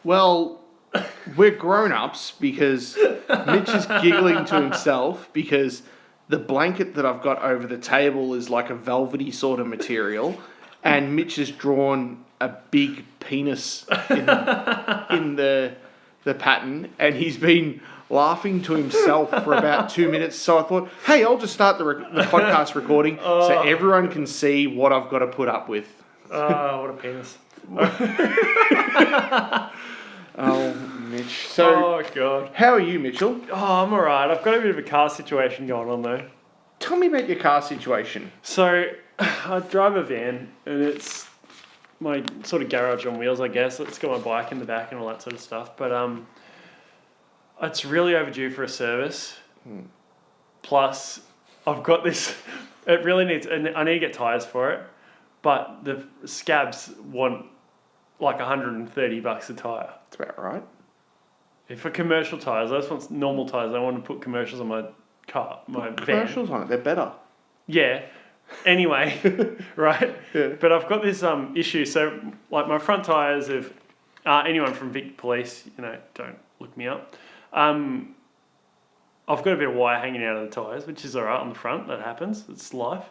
Well, we're grown-ups because Mitch is giggling to himself because the blanket that I've got over the table is like a velvety sort of material, and Mitch has drawn a big penis in the pattern, and he's been laughing to himself for about 2 minutes. So I thought, hey, I'll just start the podcast recording so everyone can see what I've got to put up with. Oh, what a penis. Oh, Mitch. So, God. How are you, Mitchell? Oh, I'm alright. I've got a bit of a car situation going on though. Tell me about your car situation. So, I drive a van and it's my sort of garage on wheels, I guess. It's got my bike in the back and all that sort of stuff. But it's really overdue for a service. Plus, I've got this... It really needs... And I need to get tyres for it. But the scabs want like $130 a tyre. That's about right. For commercial tyres, I just want normal tyres. I want to put commercials on my car, my van. Commercials on it, they're better. Yeah. Anyway, right? Yeah. But I've got this issue. So, like my front tyres, if anyone from Vic Police, don't look me up. I've got a bit of wire hanging out of the tyres, which is all right on the front. That happens. It's life.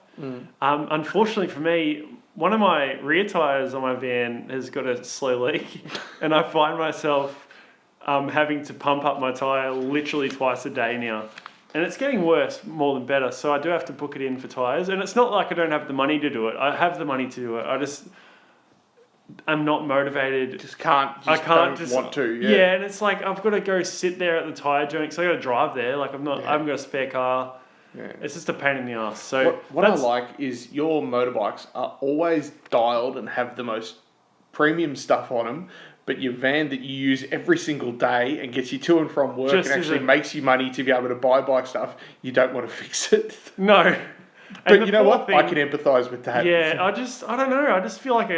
Unfortunately for me, one of my rear tyres on my van has got a slow leak, and I find myself having to pump up my tyre literally twice a day now. And it's getting worse more than better, so I do have to book it in for tyres. And it's not like I don't have the money to do it. I have the money to do it. I'm not motivated. I can't want to. Yeah, and it's like I've got to go sit there at the tyre joint because I got to drive there. Like I haven't got a spare car. Yeah. It's just a pain in the ass. So what I like is your motorbikes are always dialed and have the most premium stuff on them. But your van that you use every single day and gets you to and from work and actually makes you money to be able to buy bike stuff, you don't want to fix it. No. But you know what? I can empathise with that. Yeah, I don't know. I just feel like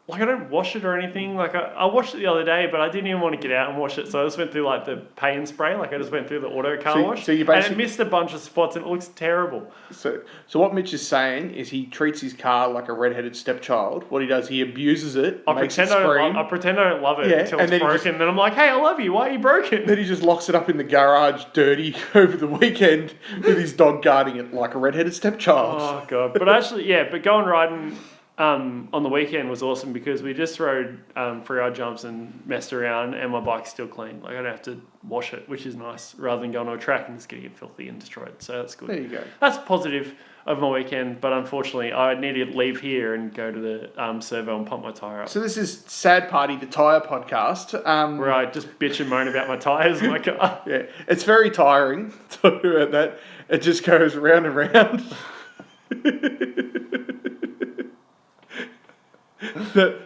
I don't wash it or anything. Like I washed it the other day, but I didn't even want to get out and wash it. So I just went through like the pay and spray. Like I just went through the auto car wash. And it missed a bunch of spots and it looks terrible. So what Mitch is saying is he treats his car like a redheaded stepchild. What he does, he abuses it, makes it scream. I pretend I don't love it until it's broken. Then I'm like, hey, I love you. Why are you broken? Then he just locks it up in the garage dirty over the weekend with his dog guarding it like a redheaded stepchild. Oh, God. But actually, but going riding... on the weekend was awesome because we just rode freeride jumps and messed around and my bike's still clean. Like I don't have to wash it, which is nice, rather than going to a track and just getting it filthy and destroyed. So that's good. There you go. That's positive of my weekend, but unfortunately I need to leave here and go to the servo and pump my tyre up. So this is Sad Party, the tyre podcast. Where I just bitch and moan about my tyres in my car. Yeah, it's very tiring. Talk about that. It just goes round and round.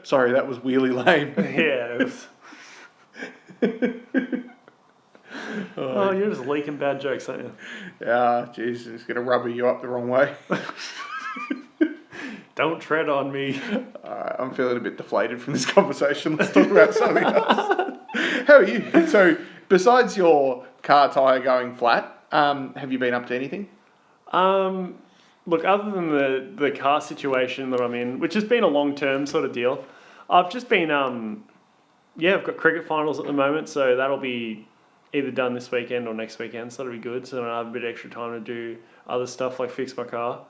Sorry, that was really lame. Yeah. It was... you're just leaking bad jokes, aren't you? Yeah, jeez, it's going to rubber you up the wrong way. Don't tread on me. I'm feeling a bit deflated from this conversation. Let's talk about something else. How are you? So, besides your car tyre going flat, have you been up to anything? Look, other than the car situation that I'm in, which has been a long-term sort of deal, I've just been, I've got cricket finals at the moment, so that'll be either done this weekend or next weekend, so that'll be good. So I have a bit of extra time to do other stuff like fix my car.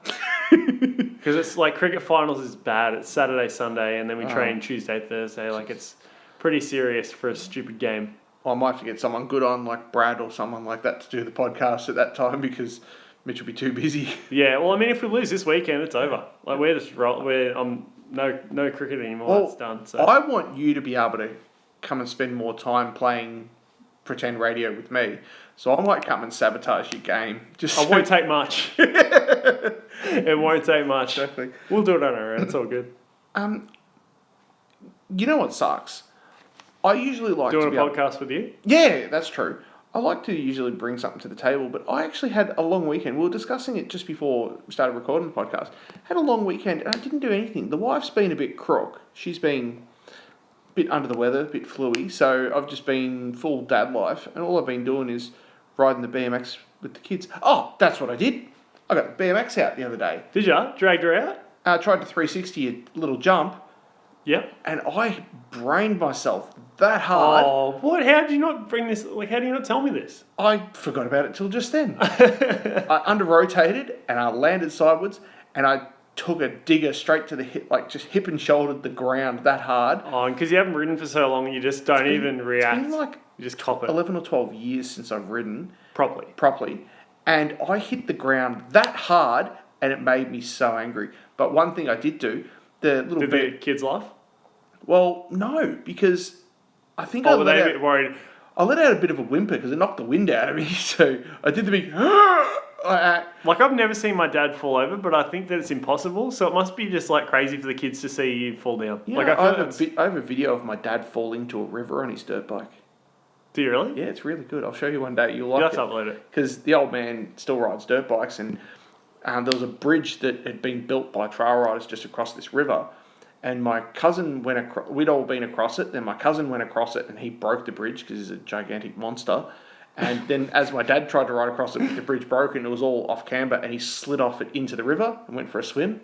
Because it's like cricket finals is bad. It's Saturday, Sunday, and then we train Tuesday, Thursday. Like it's pretty serious for a stupid game. I might have to get someone good on, like Brad or someone like that, to do the podcast at that time because... Mitch will be too busy. Yeah, well, I mean, if we lose this weekend, it's over. Like we're just no cricket anymore. Well, it's done. So I want you to be able to come and spend more time playing pretend radio with me. So I might come and sabotage your game. It won't take much. It won't take much. Exactly. We'll do it on our own. It's all good. You know what sucks? I usually like doing a podcast with you. Yeah, that's true. I like to usually bring something to the table, but I actually had a long weekend. We were discussing it just before we started recording the podcast. Had a long weekend and I didn't do anything. The wife's been a bit crook. She's been a bit under the weather, a bit fluey. So I've just been full dad life and all I've been doing is riding the BMX with the kids. Oh, that's what I did. I got the BMX out the other day. Did you? Dragged her out? Tried to 360 a little jump. Yep. and I brained myself that hard. Oh, what? How did you not bring this? Like, how do you not tell me this? I forgot about it till just then. I under-rotated and I landed sideways and I took a digger straight to the hip, like just hip and shouldered the ground that hard. Oh, and because you haven't ridden for so long, you just don't even react. It's been like You just cop it 11 or 12 years since I've ridden properly. and I hit the ground that hard and it made me so angry. But one thing I did do, the little Did the kids laugh? well, no, because I think Oh, were they a bit worried? I let out a bit of a whimper because it knocked the wind out of me. So I did the big. Like, I've never seen my dad fall over, but I think that it's impossible. So it must be just like crazy for the kids to see you fall down. You Like, know, I feel I have a video of my dad falling into a river on his dirt bike. Do you really? Yeah, it's really good. I'll show you one day. You'll You like have it. to upload it. Because the old man still rides dirt bikes, and there was a bridge that had been built by trail riders just across this river. And my cousin went across. We'd all been across it. Then my cousin went across it, and he broke the bridge because he's a gigantic monster. And then, as my dad tried to ride across it, the bridge broke, and it was all off camber, and he slid off it into the river and went for a swim.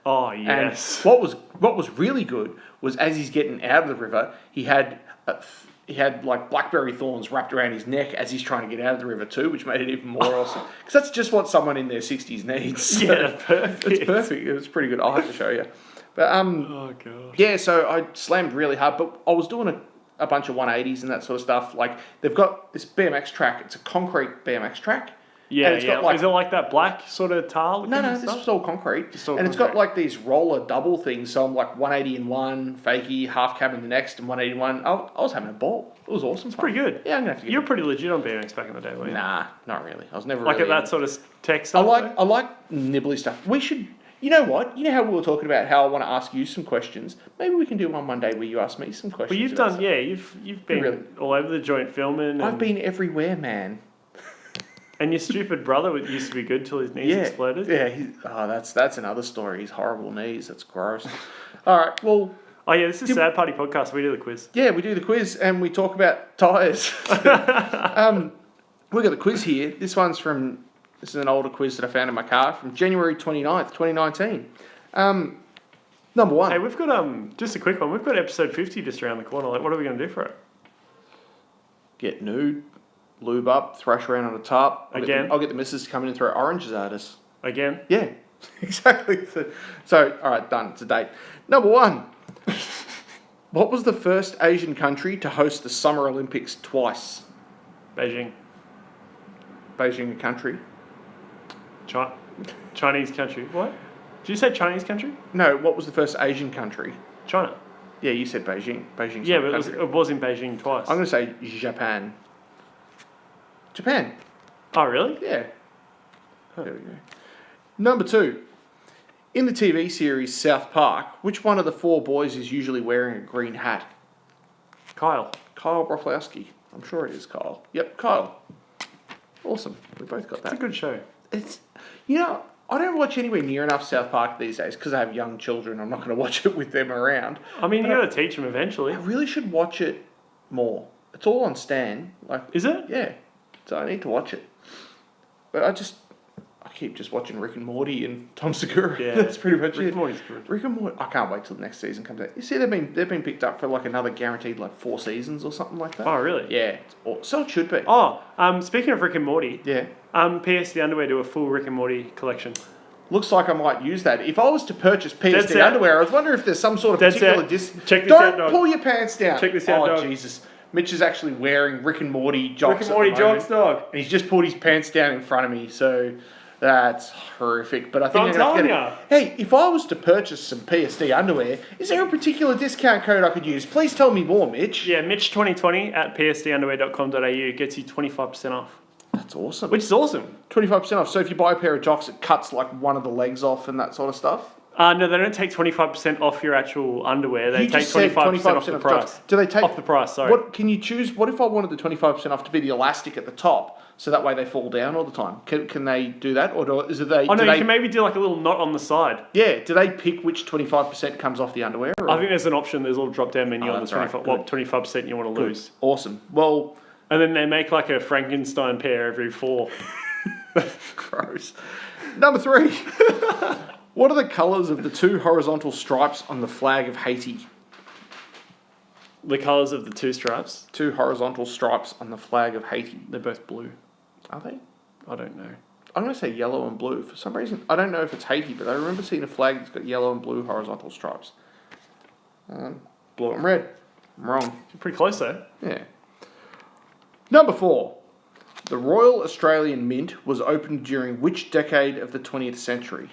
Oh, yes. And what was really good was as he's getting out of the river, he had like blackberry thorns wrapped around his neck as he's trying to get out of the river too, which made it even more awesome. Because that's just what someone in their 60s needs. So Yeah, perfect. it's perfect. It was pretty good. I'll have to show you. But Oh, gosh. yeah, so I slammed really hard, but I was doing a bunch of 180s and that sort of stuff. Like they've got this BMX track. It's a concrete BMX track. Yeah, And it's got, like- Is it like that black sort of tar looking No, this stuff? is all concrete. Just all and it's got concrete. like these roller double things. So I'm like 180 in one, fakie, half cab in the next, and 180 in one. I was having a ball. It was awesome. It's pretty good. Yeah, I'm gonna have to. You were pretty legit on BMX back in the day, weren't you? Nah, not really. I was never Like really. at that sort of tech I stuff? like nibbly stuff. We should. You know what? You know how we were talking about how I want to ask you some questions. Maybe we can do one day where you ask me some questions. But you've about done, stuff. yeah, you've been Really? all over the joint filming. I've And, been everywhere, man. and your stupid brother used to be good till his knees Yeah, exploded. yeah. That's another story. His horrible knees. That's gross. All right. Well, Oh, yeah, this is Sad Party Podcast. We do the quiz. yeah, we do the quiz and we talk about tyres. We got the quiz here. This is an older quiz that I found in my car from January 29th, 2019. Number one. Hey, we've got, just a quick one. We've got episode 50 just around the corner. Like, what are we going to do for it? Get nude, lube up, thrash around on the top. Again? I'll get the missus to come in and throw oranges at us. Again? Yeah, exactly. So, all right, done. It's a date. Number one. What was the first Asian country to host the Summer Olympics twice? Beijing. Beijing, a country? Chinese country. What? Did you say Chinese country? No, what was the first Asian country? China. Yeah, you said Beijing. Beijing's Yeah, not a but country. it was in Beijing twice. I'm going to say Japan. Japan. Oh, really? Yeah. There we go. Number two. In the TV series South Park, which one of the four boys is usually wearing a green hat? Kyle. Kyle Broflowski. I'm sure it is Kyle. Yep, Kyle. Awesome. We both got It's a that. good show. It's, you know, I don't watch anywhere near enough South Park these days because I have young children. I'm not going to watch it with them around. I mean, you got to teach them eventually. I really should watch it more. It's all on Stan. Like, Is it? yeah. So I need to watch it. But I keep just watching Rick and Morty and Tom Segura. Yeah. That's pretty much Rick it. and Morty's good. Rick and Morty. I can't wait till the next season comes out. You see, they've been picked up for like another guaranteed like 4 seasons or something like that. Oh, really? Yeah. So it should be. Oh, speaking of Rick and Morty, Yeah. PS the Underwear do a full Rick and Morty collection. Looks like I might use that. If I was to purchase Dead PSD set. underwear, I was wondering if there's some sort of Dead particular set. disc. Check this Don't out, dog. pull your pants down. Check this out, Oh, dog. Jesus. Mitch is actually wearing Rick and Morty jocks. Rick and Morty at the moment, jocks, dog. And he's just pulled his pants down in front of me, so that's horrific. But I think I'm I'm gonna have to telling get it. Hey, if I was to purchase some PSD underwear, is there a particular discount code I could use? Please tell me more, Mitch. Yeah, Mitch2020 at psdunderwear.com.au gets you 25% off. That's awesome. Which is awesome. 25% off. So if you buy a pair of jocks, it cuts like one of the legs off and that sort of stuff. No, they don't take 25% off your actual underwear. They You take just said 25% off the of price. jocks. Do they take Off the price, sorry. What can you choose? What if I wanted the 25% off to be the elastic at the top, so that way they fall down all the time? Can they do that, or is it they? Oh, no, do you they can maybe do like a little knot on the side. yeah. Do they pick which 25% comes off the underwear? Or? I think there's an option. There's a little drop-down menu on the that's right. 25, Good. what 25% you want to lose. Awesome. Well, And then they make like a Frankenstein pair every 4. gross. Number 3. What are the colours of the 2 horizontal stripes on the flag of Haiti? The colours of the two stripes. 2 horizontal stripes on the flag of Haiti. They're both blue. Are they? I don't know. I'm going to say yellow and blue. For some reason, I don't know if it's Haiti, but I remember seeing a flag that's got yellow and blue horizontal stripes. Blue and red. I'm wrong. You're pretty close though. Yeah. Number 4. The Royal Australian Mint was opened during which decade of the 20th century?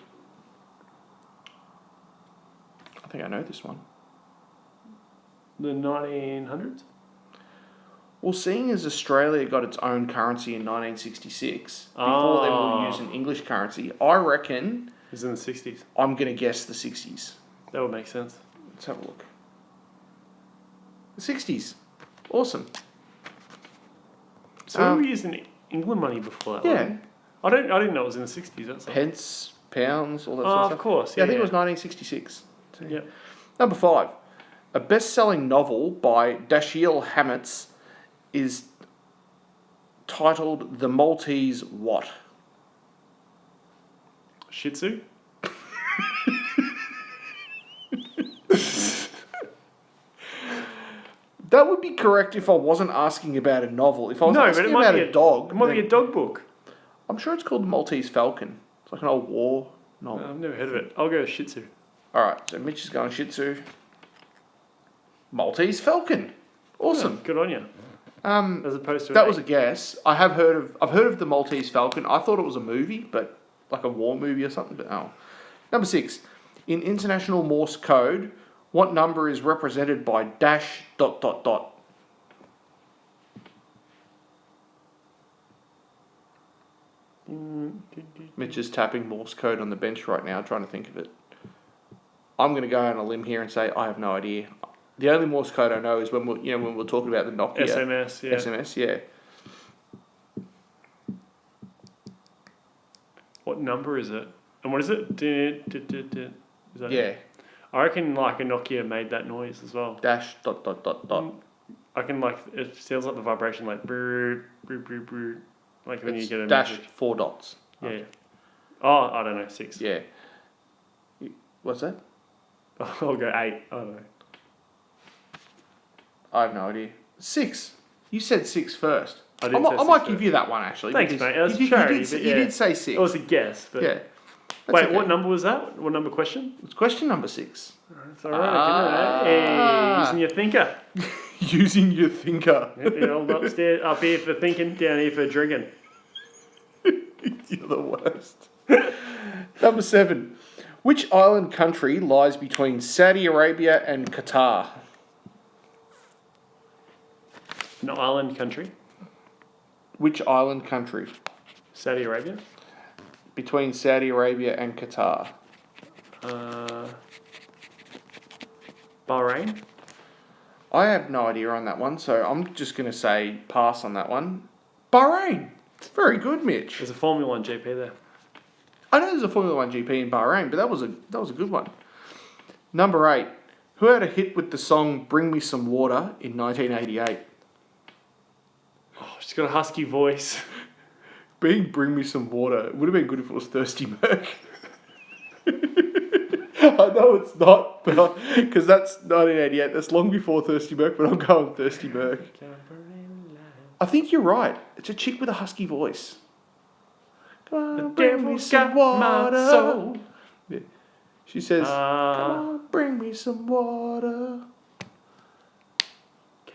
I think I know this one. The 1900s? Well, seeing as Australia got its own currency in 1966, before they were using English currency, I reckon... It was in the 60s. I'm going to guess the 60s. That would make sense. Let's have a look. The 60s. Awesome. So we were using England money before that, Yeah. wasn't it? I didn't know it was in the 60s. That's all. Pence, pounds, all that sort of stuff. Of course. Yeah, I think it was 1966. So, Yeah. Number 5. A best-selling novel by Dashiell Hammett is titled The Maltese what? Shih Tzu? That would be correct if I wasn't asking about a novel. If I was asking about a dog... It might be a dog book. I'm sure it's called The Maltese Falcon. It's like an old war novel. I've never heard of it. I'll go with Shih Tzu. Alright, so Mitch is going Shih Tzu. Maltese Falcon. Awesome. Yeah, good on you. As opposed to That was a guess. I've heard of the Maltese Falcon. I thought it was a movie, but like a war movie or something. But oh. Number 6. In International Morse Code, what number is represented by dash ... Mitch is tapping Morse Code on the bench right now, trying to think of it. I'm going to go out on a limb here and say I have no idea. The only Morse Code I know is when we're talking about the Nokia SMS, yeah. SMS, yeah. What number is it? And what is it? Is that Yeah. it? I reckon like a Nokia made that noise as well. Dash ... I can like it sounds like the vibration like brr, brr, brr, brr, like when It's you get a dash message. 4 dots. Yeah. Oh, I don't know, 6. Yeah. What's that? I'll go 8. I don't know. I have no idea. 6. You said 6 first. I I might give you that one actually. Thanks, because mate. That's you charity, did, but you yeah. did say 6. It was a guess, but Yeah. That's wait, okay. what number was that? What number question? It's question number 6. It's alright, hey, using your thinker. Using your thinker. Up here for thinking, down here for drinking. You're the worst. Number 7. Which island country lies between Saudi Arabia and Qatar? An island country. Which island country? Saudi Arabia. Between Saudi Arabia and Qatar. Bahrain. I have no idea on that one, so I'm just going to say pass on that one. Bahrain. Very good, Mitch. There's a Formula 1 GP there. I know there's a Formula 1 GP in Bahrain, but that was a good one. Number 8. Who had a hit with the song Bring Me Some Water in 1988? Oh, she's got a husky voice. Bring Me Some Water. It would have been good if it was Thirsty Merc. I know it's not, because that's 1988. That's long before Thirsty Merc, but I'm going Thirsty Merc. I think you're right. It's a chick with a husky voice. Come on, bring me some water. Yeah. She says, come on, bring me some water.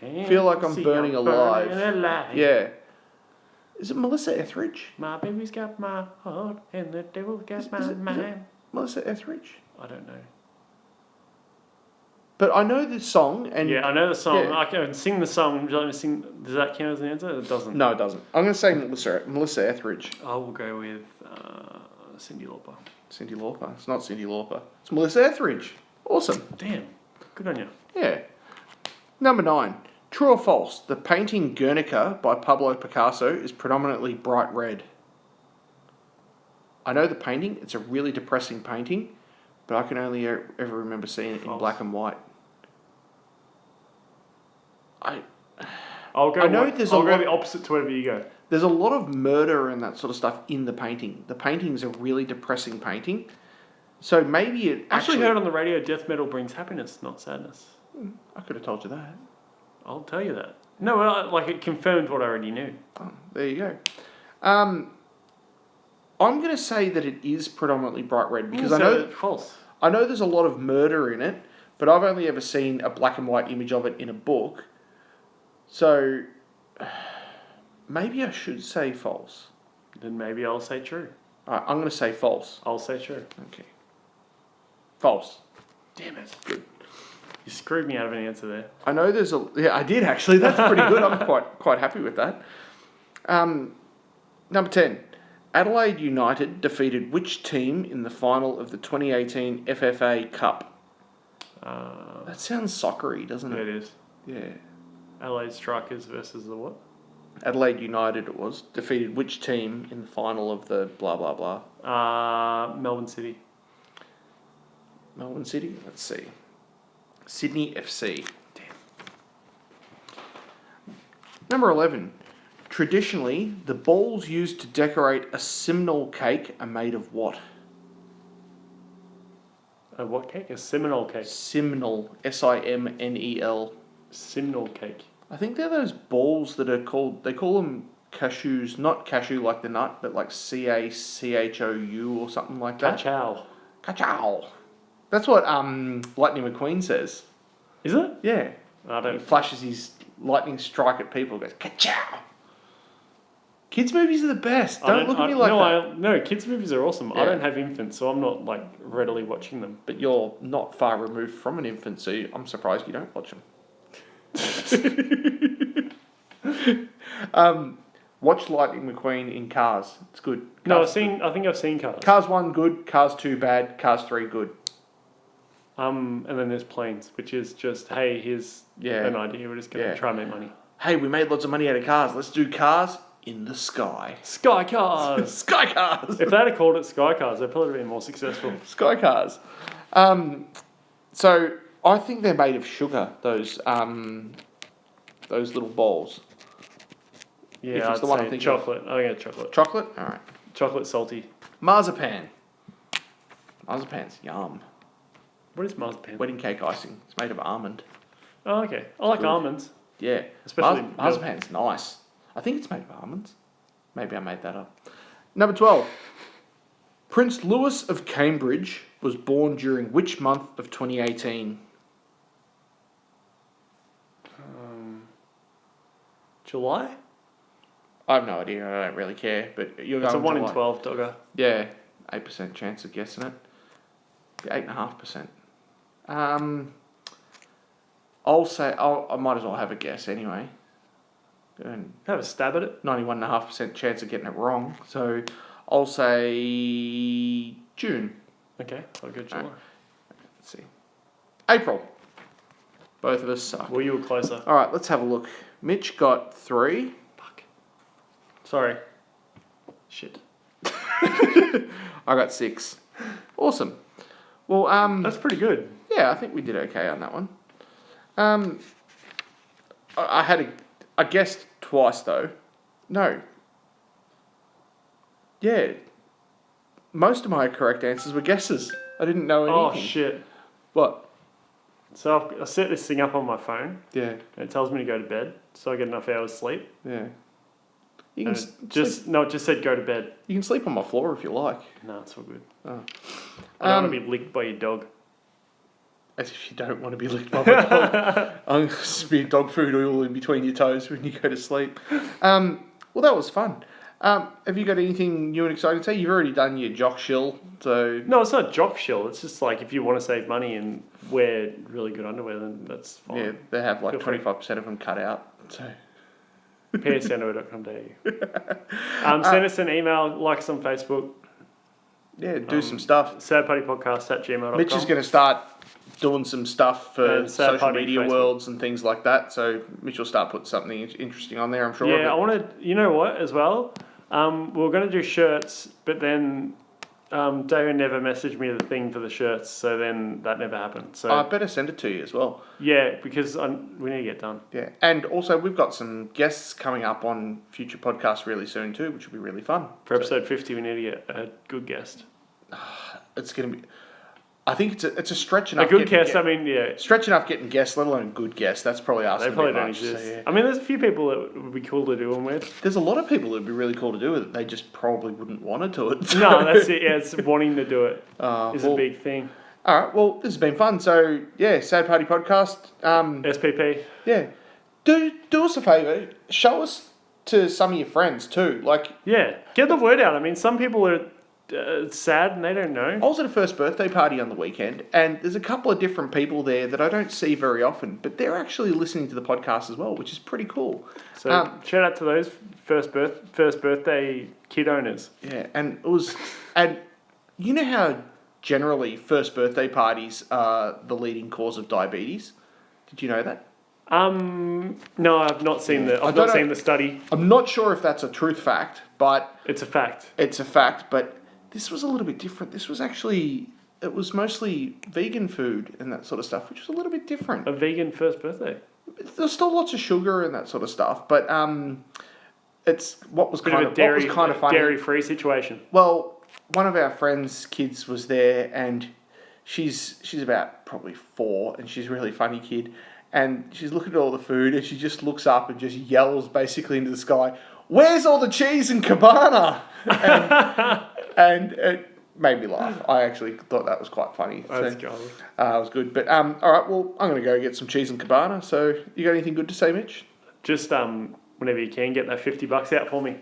Feel like I'm burning alive. Yeah. Is it Melissa Etheridge? My baby's got my heart and the devil's got my Is it mind. Melissa Etheridge? I don't know. But I know this song, and Yeah, I know the song. Yeah. I can sing the song. Would you like me to sing? Does that count as an answer? It doesn't. no, it doesn't. I'm going to say Melissa Etheridge. I will go with Cyndi Lauper. Cyndi Lauper. It's not Cyndi Lauper. It's Melissa Etheridge. Awesome. Damn. Good on you. Yeah. Number 9. True or false? The painting Guernica by Pablo Picasso is predominantly bright red. I know the painting. It's a really depressing painting, but I can only ever remember seeing it in False. black and white. I'll go. I know there's a I'll go lot- the opposite to whatever you go. There's a lot of murder and that sort of stuff in the painting. The painting's a really depressing painting. So maybe it Actually heard on the radio, death metal brings happiness, not sadness. I could have told you that. I'll tell you that. No, well, like it confirmed what I already knew. Oh, there you go. I'm going to say that it is predominantly bright red because I know false. I know there's a lot of murder in it, but I've only ever seen a black and white image of it in a book. So maybe I should say false. Then maybe I'll say true. Alright, I'm going to say false. I'll say true. Okay. False. Damn it. Good. You screwed me out of an answer there. I know there's a... Yeah, I did actually. That's pretty good. I'm quite happy with that. Number 10. Adelaide United defeated which team in the final of the 2018 FFA Cup? That sounds soccery, doesn't it? It is. Yeah. Adelaide Strikers versus the what? Adelaide United it was. Defeated which team in the final of the blah, blah, blah? Melbourne City. Melbourne City? Let's see. Sydney FC. Damn. Number 11. Traditionally, the balls used to decorate a Simnel cake are made of what? A what cake? A Seminole cake. Simnel. Simnel. Simnel cake. I think they're those balls that are called... They call them cashews. Not cashew like the nut, but like CACHOU or something like that. Ka-chow. Ka-chow. That's what Lightning McQueen says. Is it? Yeah. I He don't... flashes his lightning strike at people and goes, ka-chow. Kids' movies are the best. Don't look at me like that. No, kids' movies are awesome. Yeah. I don't have infants, so I'm not like readily watching them. But you're not far removed from an infant, so I'm surprised you don't watch them. Watch Lightning McQueen in Cars. It's good. No, Cars I think I've seen Cars. Cars 1 good, Cars 2 bad, Cars 3 good. And then there's Planes, which is just, hey, here's an idea. We're just going to try and make money. Hey, we made lots of money out of cars. Let's do cars in the sky. Sky Cars! Sky Cars! If they had called it Sky Cars, they'd probably been more successful. Sky Cars. So I think they're made of sugar, those little balls. If Yeah, it's I'd the one I'm say thinking chocolate. I think it's chocolate. Chocolate? Alright. Chocolate salty. Marzipan. Marzipan's yum. What is marzipan? Wedding cake icing. It's made of almond. Oh, okay. I like Good. almonds. Yeah. Especially Marzipan's nice. I think it's made of almonds. Maybe I made that up. Number 12. Prince Louis of Cambridge was born during which month of 2018? July? I have no idea. I don't really care. But you're It's a going 1 in July. 12 dogger. Yeah. 8% chance of guessing it. 8.5%. I'll say... I might as well have a guess anyway. And Have a stab at it. 91.5% chance of getting it wrong. So I'll say June. Okay, I'll go July. Let's see. April. Both of us suck. Well, you were closer. All right, let's have a look. Mitch got 3. Fuck. Sorry. Shit. I got 6. Awesome. Well, That's pretty good. yeah, I think we did okay on that one. I guessed twice though. No. Yeah. Most of my correct answers were guesses. I didn't know Oh, anything. shit. What? So I set this thing up on my phone, Yeah. and it tells me to go to bed, so I get enough hours sleep. Yeah. You can And it just said go to bed. you can sleep on my floor if you like. No, it's all good. Oh. I don't want to be licked by your dog. As if you don't want to be licked by my dog. I'm going to smear dog food oil in between your toes when you go to sleep. Well, that was fun. Have you got anything new and exciting to say? You've already done your jock shill, so... No, it's not jock shill. It's just like if you want to save money and wear really good underwear, then that's fine. Yeah, they have like Feel free. 25% of them cut out, so... psno.com.au. Send us an email, like us on Facebook. Yeah, do some stuff. Sadpartypodcast@gmail.com. Mitch is going to start doing some stuff for And Sad social Party media Facebook. worlds and things like that, so Mitch will start putting something interesting on there, I'm sure. Yeah, I want to. You know what? As well, we were going to do shirts, but then David never messaged me the thing for the shirts, so then that never happened. So I better send it to you as well. yeah, because we need to get done. Yeah, and also we've got some guests coming up on future podcasts really soon too, which will be really fun. For episode 50, we need to get a good guest. It's going to be... I think it's a stretch A enough. good guess, I mean, yeah. Stretch enough getting guests, let alone a good guest. That's probably asking They probably a bit don't much. exist. So, yeah. I mean, there's a few people that would be cool to do them with. There's a lot of people that'd be really cool to do it. They just probably wouldn't want to do it. So. No, that's it. Yeah, it's wanting to do it is a Well, big thing. All right. Well, this has been fun. So yeah, Sad Party Podcast. SPP. Yeah. Do us a favour. Show us to some of your friends too. Like, Yeah, get the word out. I mean, some people are sad and they don't know. I was at a first birthday party on the weekend, and there's a couple of different people there that I don't see very often, but they're actually listening to the podcast as well, which is pretty cool. So shout out to those first birthday kid owners. Yeah, and you know how generally first birthday parties are the leading cause of diabetes? Did you know that? No, I've not seen the study. I'm not sure if that's a truth fact, but It's a fact. it's a fact. But this was a little bit different. This was actually, it was mostly vegan food and that sort of stuff, which was a little bit different. A vegan first birthday. There's still lots of sugar and that sort of stuff, but it's what was Bit kind of of a dairy, what was kind of funny. dairy-free situation. Well, one of our friends' kids was there, and she's about probably 4, and she's a really funny kid. And she's looking at all the food, and she just looks up and just yells basically into the sky, "Where's all the cheese and cabana?" And it made me laugh. I actually thought that was quite funny. That's so, jolly. it was good. But all right, well, I'm going to go get some cheese and cabana. So you got anything good to say, Mitch? Just whenever you can, get that $50 out for me.